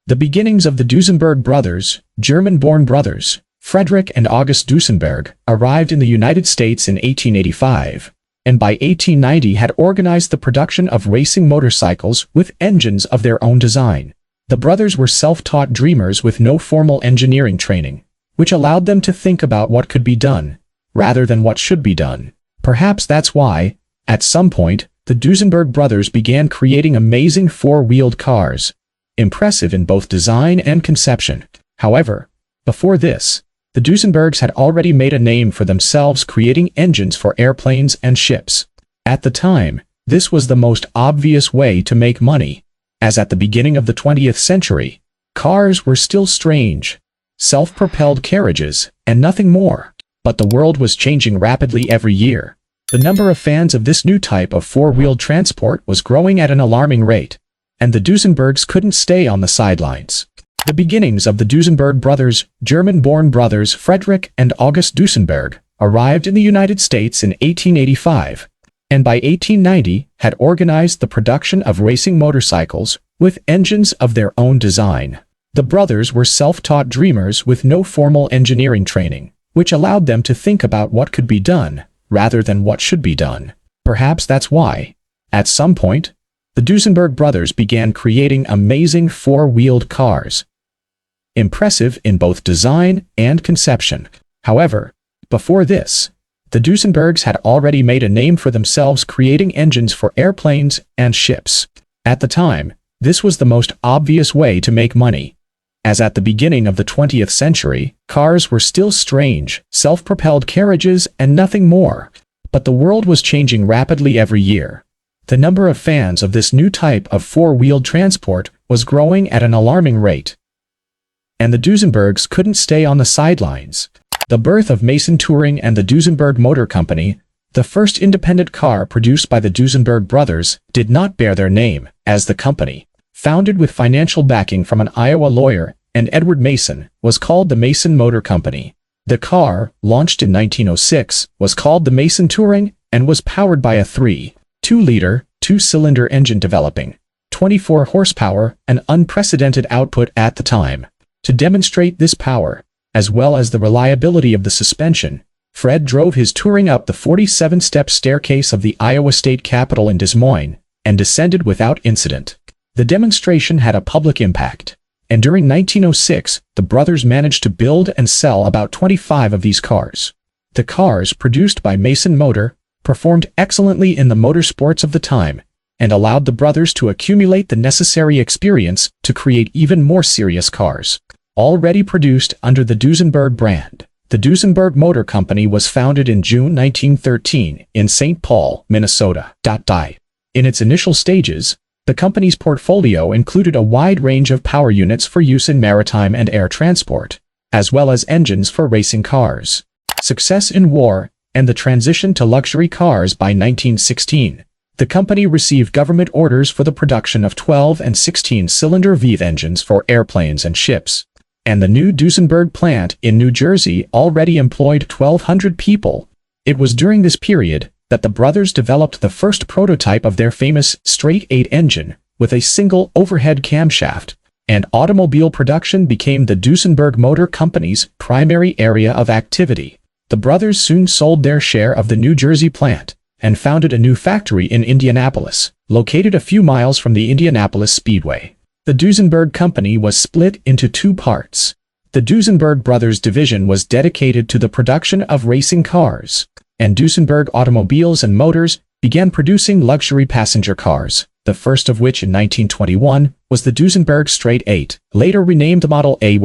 The beginnings of the Duesenberg brothers, German-born brothers, Frederick and August Duesenberg, arrived in the United States in 1885, and by 1890 had organized the production of racing motorcycles with engines of their own design. The brothers were self-taught dreamers with no formal engineering training, which allowed them to think about what could be done, rather than what should be done. Perhaps that's why, at some point, the Duesenberg brothers began creating amazing four-wheeled cars, impressive in both design and conception. However, before this, the Duesenbergs had already made a name for themselves creating engines for airplanes and ships. At the time, this was the most obvious way to make money, as at the beginning of the 20th century, cars were still strange, self-propelled carriages, and nothing more. But the world was changing rapidly every year. The number of fans of this new type of four-wheeled transport was growing at an alarming rate, and the Duesenbergs couldn't stay on the sidelines. The beginnings of the Duesenberg brothers, German-born brothers Frederick and August Duesenberg, arrived in the United States in 1885, and by 1890 had organized the production of racing motorcycles with engines of their own design. The brothers were self-taught dreamers with no formal engineering training, which allowed them to think about what could be done, rather than what should be done. Perhaps that's why, at some point, the Duesenberg brothers began creating amazing four-wheeled cars, impressive in both design and conception. However, before this, the Duesenbergs had already made a name for themselves creating engines for airplanes and ships. At the time, this was the most obvious way to make money, as at the beginning of the 20th century, cars were still strange, self-propelled carriages and nothing more. But the world was changing rapidly every year. The number of fans of this new type of four-wheeled transport was growing at an alarming rate, and the Duesenbergs couldn't stay on the sidelines. The birth of Mason Touring and the Duesenberg Motor Company, the first independent car produced by the Duesenberg brothers, did not bear their name, as the company, founded with financial backing from an Iowa lawyer and Edward Mason, was called the Mason Motor Company. The car, launched in 1906, was called the Mason Touring and was powered by a 3.2-liter, two-cylinder engine developing 24 horsepower, an unprecedented output at the time. To demonstrate this power, as well as the reliability of the suspension, Fred drove his Touring up the 47-step staircase of the Iowa State Capitol in Des Moines and descended without incident. The demonstration had a public impact, and during 1906, the brothers managed to build and sell about 25 of these cars. The cars, produced by Mason Motor, performed excellently in the motorsports of the time, and allowed the brothers to accumulate the necessary experience to create even more serious cars. Already produced under the Duesenberg brand, the Duesenberg Motor Company was founded in June 1913 in St. Paul, Minnesota. In its initial stages, the company's portfolio included a wide range of power units for use in maritime and air transport, as well as engines for racing cars. Success in war, and the transition to luxury cars by 1916, the company received government orders for the production of 12 and 16-cylinder V engines for airplanes and ships, and the new Duesenberg plant in New Jersey already employed 1,200 people. It was during this period that the brothers developed the first prototype of their famous straight-8 engine with a single overhead camshaft, and automobile production became the Duesenberg Motor Company's primary area of activity. The brothers soon sold their share of the New Jersey plant and founded a new factory in Indianapolis, located a few miles from the Indianapolis Speedway. The Duesenberg Company was split into two parts. The Duesenberg Brothers division was dedicated to the production of racing cars, and Duesenberg Automobiles and Motors began producing luxury passenger cars, the first of which in 1921 was the Duesenberg Straight 8, later renamed the Model A.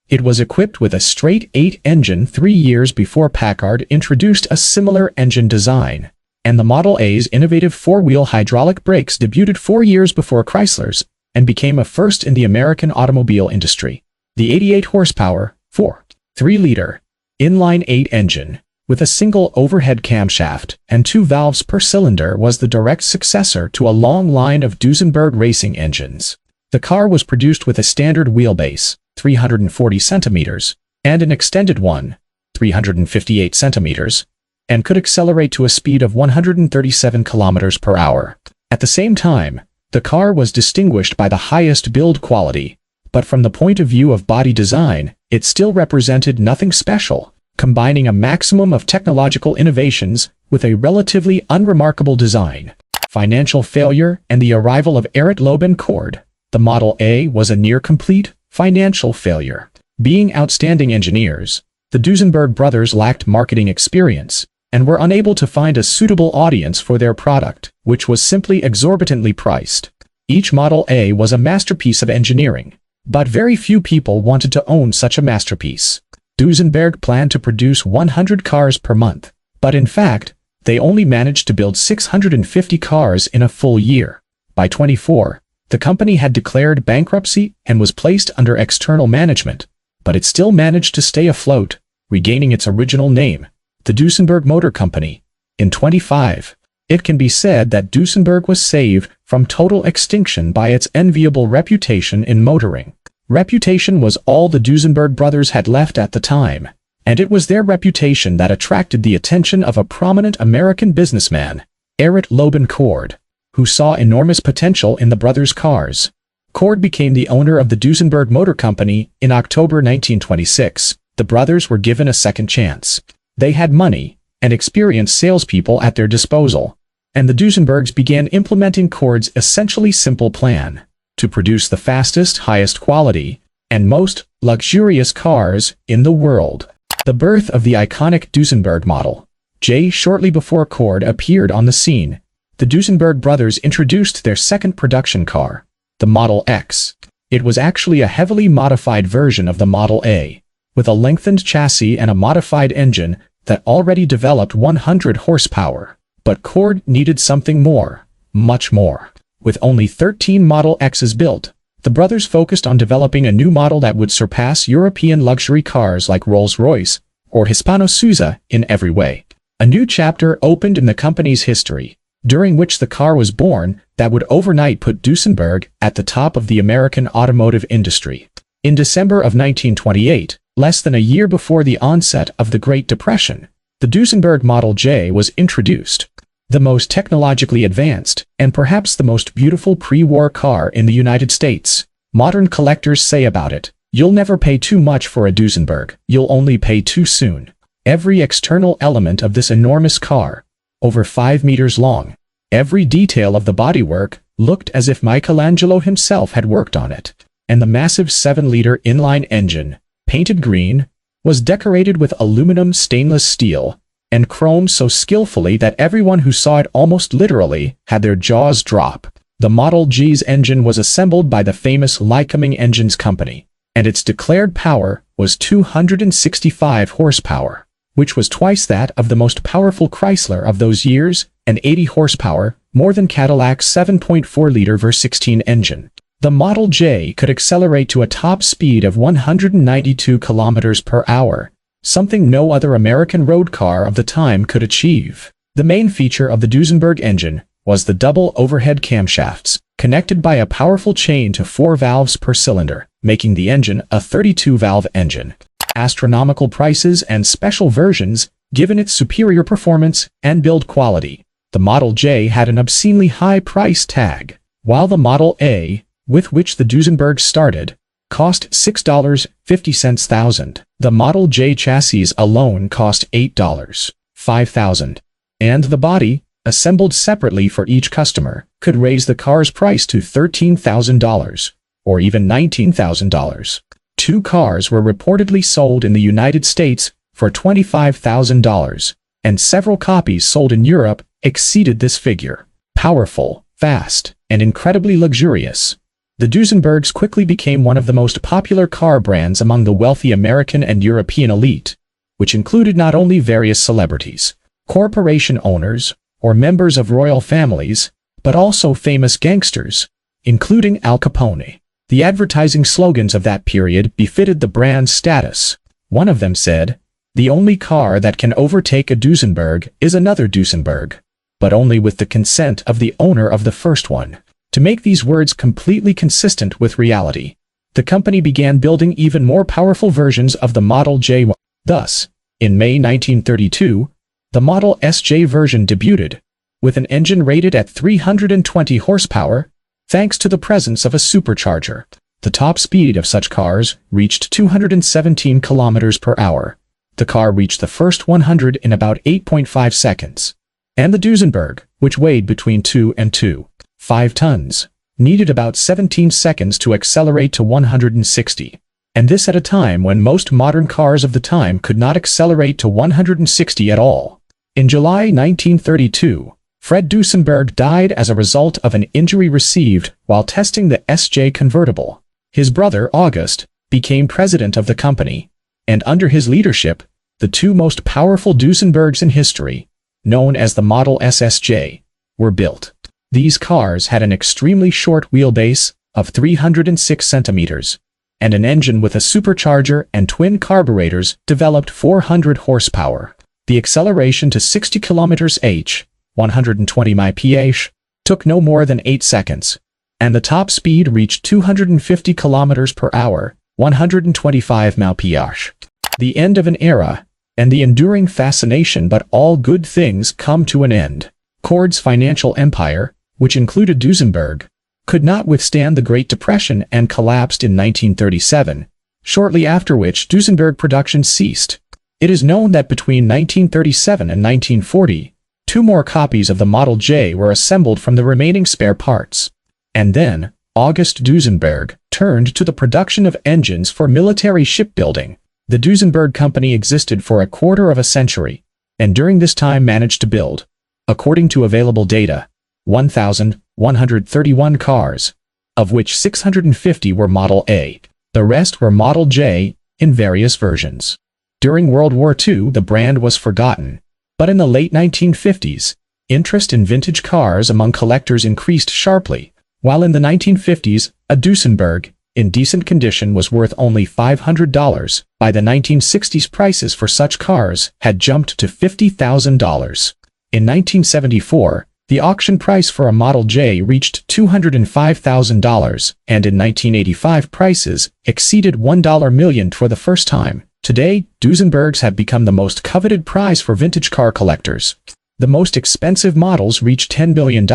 It was equipped with a Straight 8 engine 3 years before Packard introduced a similar engine design, and the Model A's innovative four-wheel hydraulic brakes debuted 4 years before Chrysler's and became a first in the American automobile industry. The 88 horsepower, 4.3-liter, inline 8 engine, with a single overhead camshaft and 2 valves per cylinder, was the direct successor to a long line of Duesenberg racing engines. The car was produced with a standard wheelbase, 340 centimeters, and an extended one, 358 centimeters, and could accelerate to a speed of 137 kilometers per hour. At the same time, the car was distinguished by the highest build quality, but from the point of view of body design, it still represented nothing special, combining a maximum of technological innovations with a relatively unremarkable design. Financial failure and the arrival of Erret Loban Cord. The Model A was a near-complete financial failure. Being outstanding engineers, the Duesenberg brothers lacked marketing experience and were unable to find a suitable audience for their product, which was simply exorbitantly priced. Each Model A was a masterpiece of engineering, but very few people wanted to own such a masterpiece. Duesenberg planned to produce 100 cars per month, but in fact, they only managed to build 650 cars in a full year. By 24, the company had declared bankruptcy and was placed under external management, but it still managed to stay afloat, regaining its original name, the Duesenberg Motor Company. In 25, it can be said that Duesenberg was saved from total extinction by its enviable reputation in motoring. Reputation was all the Duesenberg brothers had left at the time, and it was their reputation that attracted the attention of a prominent American businessman, Erret Loban Cord, who saw enormous potential in the brothers' cars. Cord became the owner of the Duesenberg Motor Company in October 1926. The brothers were given a second chance. They had money and experienced salespeople at their disposal, and the Duesenbergs began implementing Cord's essentially simple plan to produce the fastest, highest quality, and most luxurious cars in the world. The birth of the iconic Duesenberg Model J. Shortly before Cord appeared on the scene, the Duesenberg brothers introduced their second production car, the Model X. It was actually a heavily modified version of the Model A, with a lengthened chassis and a modified engine that already developed 100 horsepower. But Cord needed something more, much more. With only 13 Model X's built, the brothers focused on developing a new model that would surpass European luxury cars like Rolls-Royce or Hispano-Suiza in every way. A new chapter opened in the company's history, during which the car was born that would overnight put Duesenberg at the top of the American automotive industry. In December of 1928, less than a year before the onset of the Great Depression, the Duesenberg Model J was introduced. The most technologically advanced, and perhaps the most beautiful pre-war car in the United States. Modern collectors say about it, "You'll never pay too much for a Duesenberg, you'll only pay too soon." Every external element of this enormous car, over 5 meters long, every detail of the bodywork, looked as if Michelangelo himself had worked on it. And the massive 7-liter inline engine, painted green, was decorated with aluminum, stainless steel, and chrome so skillfully that everyone who saw it almost literally had their jaws drop. The Model G's engine was assembled by the famous Lycoming Engines Company, and its declared power was 265 horsepower, which was twice that of the most powerful Chrysler of those years, and 80 horsepower, more than Cadillac's 7.4-liter V16 engine. The Model J could accelerate to a top speed of 192 kilometers per hour, something no other American road car of the time could achieve. The main feature of the Duesenberg engine was the double overhead camshafts, connected by a powerful chain to 4 valves per cylinder, making the engine a 32-valve engine. Astronomical prices and special versions, given its superior performance and build quality. The Model J had an obscenely high price tag, while the Model A, with which the Duesenbergs started, cost $6.50 The Model J chassis alone cost $8.05, and the body, assembled separately for each customer, could raise the car's price to $13,000, or even $19,000. 2 cars were reportedly sold in the United States for $25,000, and several copies sold in Europe exceeded this figure. Powerful, fast, and incredibly luxurious, the Duesenbergs quickly became one of the most popular car brands among the wealthy American and European elite, which included not only various celebrities, corporation owners, or members of royal families, but also famous gangsters, including Al Capone. The advertising slogans of that period befitted the brand's status. One of them said, "The only car that can overtake a Duesenberg is another Duesenberg, but only with the consent of the owner of the first one." To make these words completely consistent with reality, the company began building even more powerful versions of the Model J. Thus, in May 1932, the Model SJ version debuted, with an engine rated at 320 horsepower, thanks to the presence of a supercharger. The top speed of such cars reached 217 kilometers per hour. The car reached the first 100 in about 8.5 seconds. And the Duesenberg, which weighed between 2 and 2.5 tons, needed about 17 seconds to accelerate to 160. And this at a time when most modern cars of the time could not accelerate to 160 at all. In July 1932, Fred Duesenberg died as a result of an injury received while testing the SJ convertible. His brother, August, became president of the company, and under his leadership, the two most powerful Duesenbergs in history, known as the Model SSJ, were built. These cars had an extremely short wheelbase of 306 centimeters, and an engine with a supercharger and twin carburetors developed 400 horsepower. The acceleration to 60 km/h, 120 mph, took no more than 8 seconds, and the top speed reached 250 km per hour, 125 mph. The end of an era, and the enduring fascination, but all good things come to an end. Ford's financial empire, which included Duesenberg, could not withstand the Great Depression and collapsed in 1937, shortly after which Duesenberg production ceased. It is known that between 1937 and 1940, 2 more copies of the Model J were assembled from the remaining spare parts. And then, August Duesenberg turned to the production of engines for military shipbuilding. The Duesenberg company existed for a quarter of a century, and during this time managed to build, according to available data, 1,131 cars, of which 650 were Model A. The rest were Model J, in various versions. During World War II, the brand was forgotten, but in the late 1950s, interest in vintage cars among collectors increased sharply, while in the 1950s, a Duesenberg, in decent condition, was worth only $500. By the 1960s, prices for such cars had jumped to $50,000. In 1974, the auction price for a Model J reached $205,000, and in 1985 prices exceeded $1 million for the first time. Today, Duesenbergs have become the most coveted prize for vintage car collectors. The most expensive models reach $10 billion,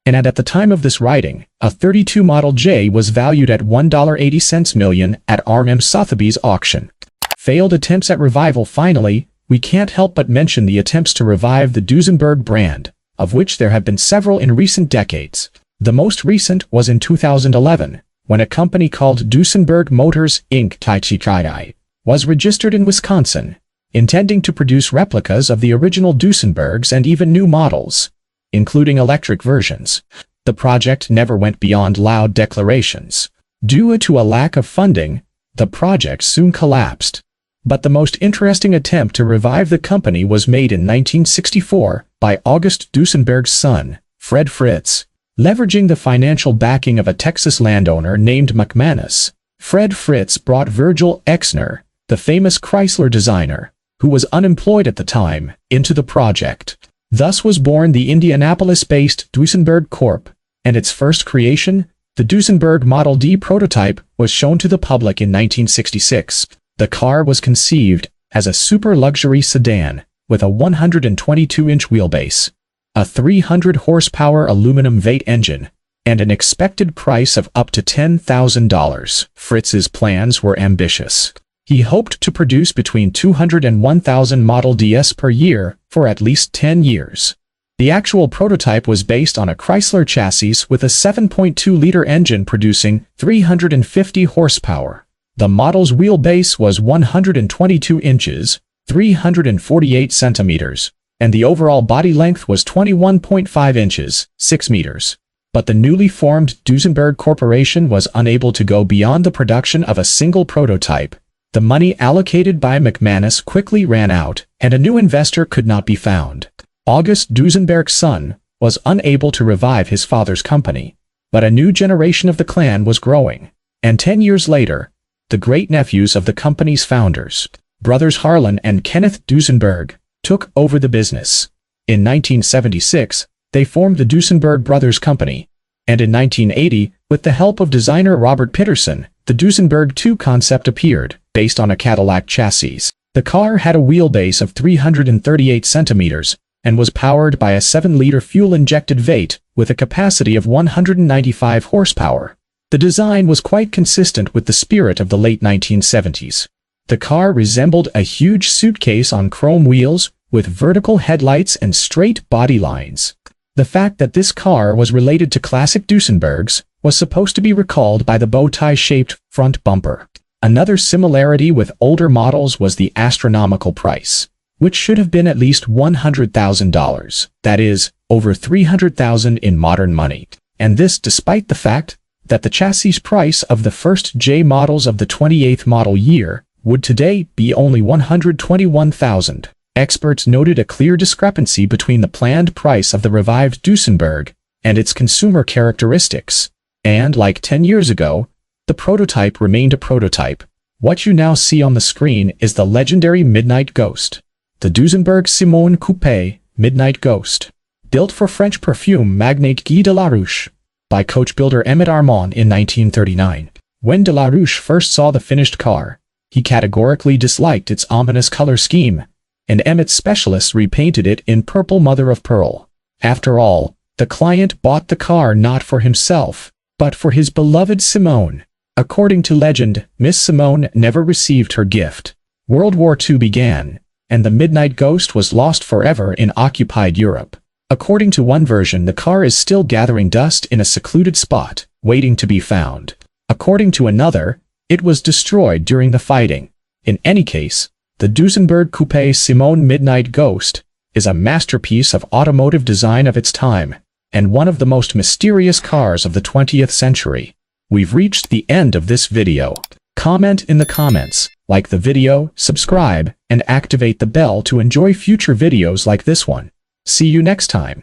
and at the time of this writing, a 32 Model J was valued at $1.80 million at R.M. Sotheby's auction. Failed attempts at revival. Finally, we can't help but mention the attempts to revive the Duesenberg brand, of which there have been several in recent decades. The most recent was in 2011, when a company called Duesenberg Motors, Inc. was registered in Wisconsin, intending to produce replicas of the original Duesenbergs and even new models, including electric versions. The project never went beyond loud declarations. Due to a lack of funding, the project soon collapsed. But the most interesting attempt to revive the company was made in 1964 by August Duesenberg's son, Fred Fritz. Leveraging the financial backing of a Texas landowner named McManus, Fred Fritz brought Virgil Exner, the famous Chrysler designer, who was unemployed at the time, into the project. Thus was born the Indianapolis-based Duesenberg Corp., and its first creation, the Duesenberg Model D prototype, was shown to the public in 1966. The car was conceived as a super-luxury sedan with a 122-inch wheelbase, a 300-horsepower aluminum Vate engine, and an expected price of up to $10,000. Fritz's plans were ambitious. He hoped to produce between 200 and 1,000 Model DS per year for at least 10 years. The actual prototype was based on a Chrysler chassis with a 7.2-liter engine producing 350 horsepower. The model's wheelbase was 122 inches, 348 centimeters, and the overall body length was 21.5 inches, 6 meters. But the newly formed Duesenberg Corporation was unable to go beyond the production of a single prototype. The money allocated by McManus quickly ran out, and a new investor could not be found. August Duesenberg's son was unable to revive his father's company, but a new generation of the clan was growing, and 10 years later, the great-nephews of the company's founders, brothers Harlan and Kenneth Duesenberg, took over the business. In 1976, they formed the Duesenberg Brothers Company, and in 1980, with the help of designer Robert Pitterson, the Duesenberg 2 concept appeared, based on a Cadillac chassis. The car had a wheelbase of 338 centimeters and was powered by a 7-liter fuel-injected Vate with a capacity of 195 horsepower. The design was quite consistent with the spirit of the late 1970s. The car resembled a huge suitcase on chrome wheels, with vertical headlights and straight body lines. The fact that this car was related to classic Duesenbergs was supposed to be recalled by the bow-tie-shaped front bumper. Another similarity with older models was the astronomical price, which should have been at least $100,000, that is, over $300,000 in modern money. And this despite the fact that the chassis price of the first J models of the 28th model year would today be only $121,000. Experts noted a clear discrepancy between the planned price of the revived Duesenberg and its consumer characteristics, and like 10 years ago, the prototype remained a prototype. What you now see on the screen is the legendary Midnight Ghost, the Duesenberg Simone Coupé Midnight Ghost, built for French perfume magnate Guy de la Ruche by coach builder Emmet Armand in 1939. When de la Ruche first saw the finished car, he categorically disliked its ominous color scheme, and Emmet's specialists repainted it in purple mother of pearl. After all, the client bought the car not for himself, but for his beloved Simone. According to legend, Miss Simone never received her gift. World War II began, and the Midnight Ghost was lost forever in occupied Europe. According to one version, the car is still gathering dust in a secluded spot, waiting to be found. According to another, it was destroyed during the fighting. In any case, the Duesenberg Coupé Simone Midnight Ghost is a masterpiece of automotive design of its time, and one of the most mysterious cars of the 20th century. We've reached the end of this video. Comment in the comments, like the video, subscribe, and activate the bell to enjoy future videos like this one. See you next time.